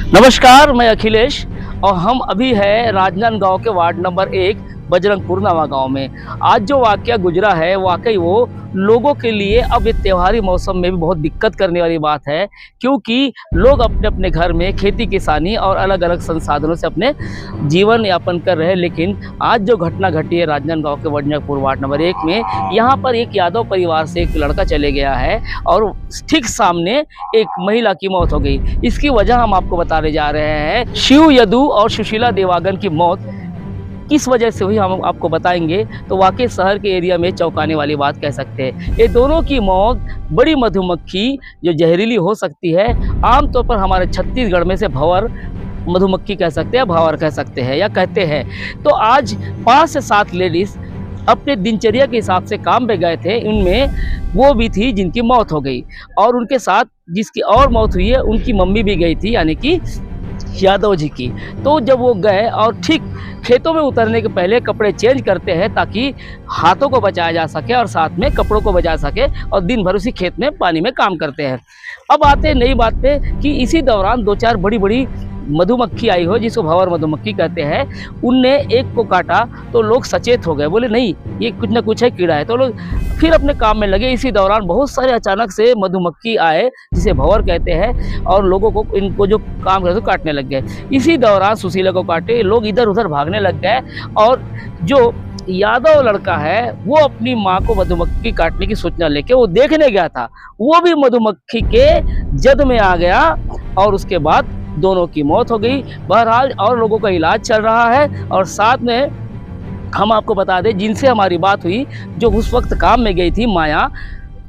नमस्कार, मैं अखिलेश और हम अभी है राजनांदगांव के वार्ड नंबर 1 बजरंगपुर नवा गांव में। आज जो वाकया गुजरा है वाकई वो लोगों के लिए अब ये त्योहारी मौसम में भी बहुत दिक्कत करने वाली बात है, क्योंकि लोग अपने अपने घर में खेती किसानी और अलग अलग संसाधनों से अपने जीवन यापन कर रहे हैं। लेकिन आज जो घटना घटी है राजनांदगांव के बजरंगपुर वार्ड नंबर 1 में, यहाँ पर एक यादव परिवार से एक लड़का चले गया है और ठीक सामने एक महिला की मौत हो गई। इसकी वजह हम आपको बताने जा रहे हैं। शिव यदु और सुशीला देवागन की मौत किस वजह से हुई हम आपको बताएंगे। तो वाकई शहर के एरिया में चौंकाने वाली बात कह सकते हैं। ये दोनों की मौत बड़ी मधुमक्खी जो जहरीली हो सकती है, आमतौर पर हमारे छत्तीसगढ़ में से भंवर मधुमक्खी कह सकते हैं, भंवर कह सकते हैं या कहते हैं। तो आज 5 से 7 लेडीज़ अपने दिनचर्या के हिसाब से काम पे गए थे। उनमें वो भी थी जिनकी मौत हो गई और उनके साथ जिसकी और मौत हुई है उनकी मम्मी भी गई थी, यानी कि यादव जी की। तो जब वो गए और ठीक खेतों में उतरने के पहले कपड़े चेंज करते हैं ताकि हाथों को बचाया जा सके और साथ में कपड़ों को बचा सके, और दिन भर उसी खेत में पानी में काम करते हैं। अब आते हैं नई बात पे कि इसी दौरान 2-4 बड़ी बड़ी मधुमक्खी आई हो, जिसको भंवर मधुमक्खी कहते हैं। उनने एक को काटा तो लोग सचेत हो गए, बोले नहीं ये कुछ ना कुछ है, कीड़ा है। तो लोग फिर अपने काम में लगे। इसी दौरान बहुत सारे अचानक से मधुमक्खी आए जिसे भंवर कहते हैं, और लोगों को इनको जो काम करते काटने लग गए। इसी दौरान सुशीला को काटे, लोग इधर उधर भागने लग गए और जो यादव लड़का है वो अपनी माँ को मधुमक्खी काटने की सूचना लेके वो देखने गया था, वो भी मधुमक्खी के जद में आ गया और उसके बाद दोनों की मौत हो गई। बहरहाल और लोगों का इलाज चल रहा है। और साथ में हम आपको बता दें, जिनसे हमारी बात हुई जो उस वक्त काम में गई थी, माया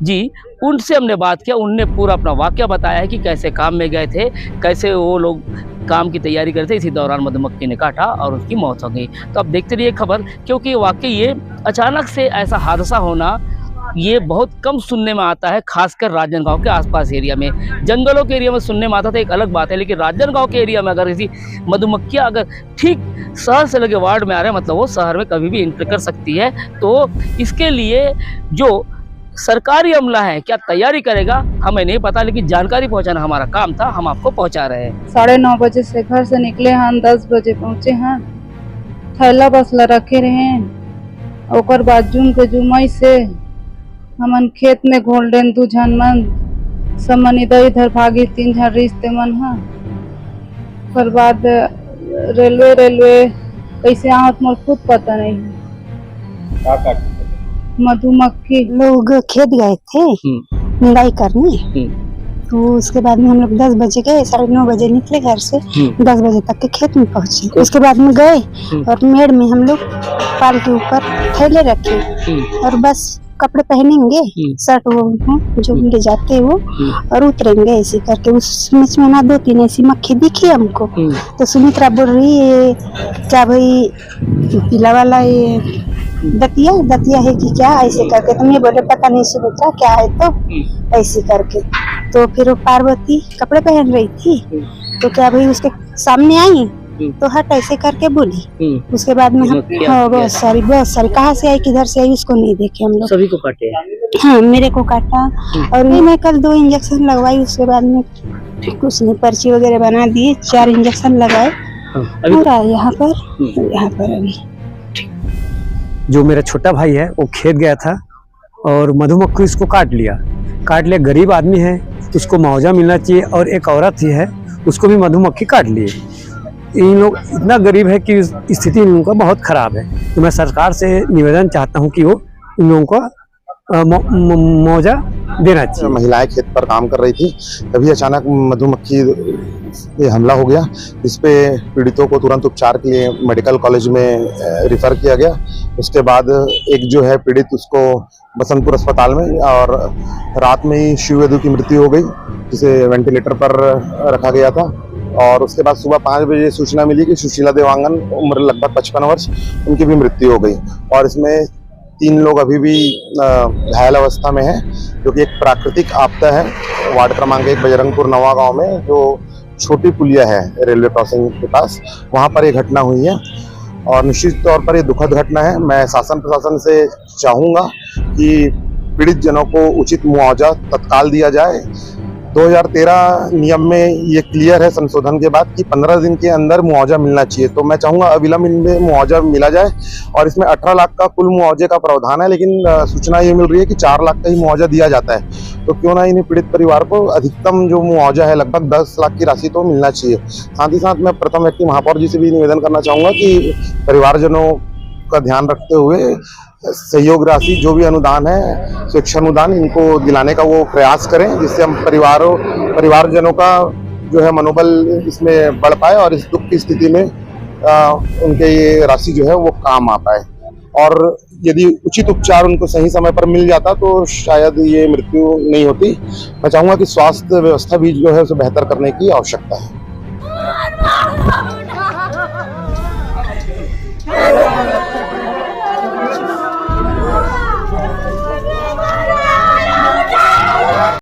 जी, उनसे हमने बात किया। उनने पूरा अपना वाकया बताया है कि कैसे काम में गए थे, कैसे वो लोग काम की तैयारी करते, इसी दौरान मधुमक्खी ने काटा और उसकी मौत हो गई। तो अब देखते रहिए खबर, क्योंकि वाकई ये अचानक से ऐसा हादसा होना ये बहुत कम सुनने में आता है, खासकर राजनांदगांव के आसपास एरिया में। जंगलों के एरिया में सुनने में आता था एक अलग बात है, लेकिन राजनांदगांव के एरिया में अगर किसी मधुमक्खियाँ अगर ठीक शहर से लगे वार्ड में आ रहे हैं, मतलब वो शहर में कभी भी एंटर कर सकती है। तो इसके लिए जो सरकारी अमला है क्या तैयारी करेगा हमें नहीं पता, लेकिन जानकारी पहुंचाना हमारा काम था, हम आपको पहुंचा रहे हैं। 9:30 बजे से घर से निकले हैं, 10 बजे पहुँचे हैं। थैला बसला रखे रहे, ओकर बाद जून के जुमई से हमन खेत में गोल्डन 2 झन मन सब मन इधर इधर भागी, 3 झन रिश्ते मन है। ओकर बाद रेलवे कैसे आवत मोर खुद पता नहीं है। मधुमक्खी लोग खेत गए थे निराई करने, तो उसके बाद में हम लोग 10 बजे गए, 9:30 बजे निकले घर से, 10 बजे तक के खेत में पहुंचे। उसके बाद में गए और मेड़ में हम लोग पाल के ऊपर थैले रखे और बस कपड़े पहनेंगे, शर्ट वो जो ले जाते हैं वो, और उतरेंगे ऐसे करके। उसमें ना 2-3 ऐसी मक्खी दिखी हमको। तो सुमित्रा बोल रही है क्या भाई पीला वाला ये दतिया है कि क्या, ऐसे करके। तो मैं बोले पता नहीं सुमित्रा क्या है, तो ऐसे करके। तो फिर वो पार्वती कपड़े पहन रही थी, तो क्या भाई उसके सामने आई तो हट ऐसे करके बोली। उसके बाद में हम बहुत सारी कहाँ से आई किधर से आई उसको नहीं देखे हम लोग। सभी को काटे? हाँ, मेरे को काटा और मैं कल 2 इंजेक्शन लगवाई। उसके बाद में कुछ नहीं, पर्ची वगैरह बना दिए, 4 इंजेक्शन लगाए और यहाँ पर अभी। जो मेरा छोटा भाई है वो खेत गया था और मधुमक्खी उसको काट लिया। गरीब आदमी है, उसको मुआवजा मिलना चाहिए, और एक औरत ही है उसको भी मधुमक्खी काट लिए। इन लोग इतना गरीब है कि स्थिति इन लोगों का बहुत खराब है। तो मैं सरकार से निवेदन चाहता हूं कि वो इन लोगों को मुआवजा देना चाहिए। महिलाएं खेत पर काम कर रही थी, तभी अचानक मधुमक्खी पे हमला हो गया। इस पे पीड़ितों को तुरंत उपचार के लिए मेडिकल कॉलेज में रिफर किया गया। उसके बाद एक जो है पीड़ित उसको बसंतपुर अस्पताल में, और रात में ही शिव यदु की मृत्यु हो गई, जिसे वेंटिलेटर पर रखा गया था। और उसके बाद सुबह 5 बजे सूचना मिली कि सुशीला देवांगन, उम्र लगभग 55 वर्ष, उनकी भी मृत्यु हो गई। और इसमें 3 लोग अभी भी घायल अवस्था में हैं, जो कि एक प्राकृतिक आपदा है। वार्ड क्रमांक 1 बजरंगपुर नवा गांव में जो छोटी पुलिया है रेलवे क्रॉसिंग के पास, वहां पर ये घटना हुई है और निश्चित तौर पर ये दुखद घटना है। मैं शासन प्रशासन से चाहूँगा कि पीड़ित जनों को उचित मुआवजा तत्काल दिया जाए 2013 नियम में ये क्लियर है संशोधन के बाद कि 15 दिन के अंदर मुआवजा मिलना चाहिए। तो मैं चाहूंगा अविलंब इनमें मुआवजा मिला जाए। और इसमें 18 लाख का कुल मुआवजे का प्रावधान है, लेकिन सूचना ये मिल रही है कि 4 लाख का ही मुआवजा दिया जाता है। तो क्यों ना इन्हें पीड़ित परिवार को अधिकतम जो मुआवजा है लगभग 10 लाख की राशि तो मिलना चाहिए। साथ ही साथ मैं प्रथम व्यक्ति महापौर जी से भी निवेदन करना चाहूंगा कि परिवारजनों का ध्यान रखते हुए सहयोग राशि जो भी अनुदान है, शिक्षा अनुदान, इनको दिलाने का वो प्रयास करें, जिससे हम परिवारजनों का जो है मनोबल इसमें बढ़ पाए और इस दुख की स्थिति में उनके ये राशि जो है वो काम आ पाए। और यदि उचित उपचार उनको सही समय पर मिल जाता तो शायद ये मृत्यु नहीं होती। मैं चाहूँगा कि स्वास्थ्य व्यवस्था भी जो है उसे बेहतर करने की आवश्यकता है।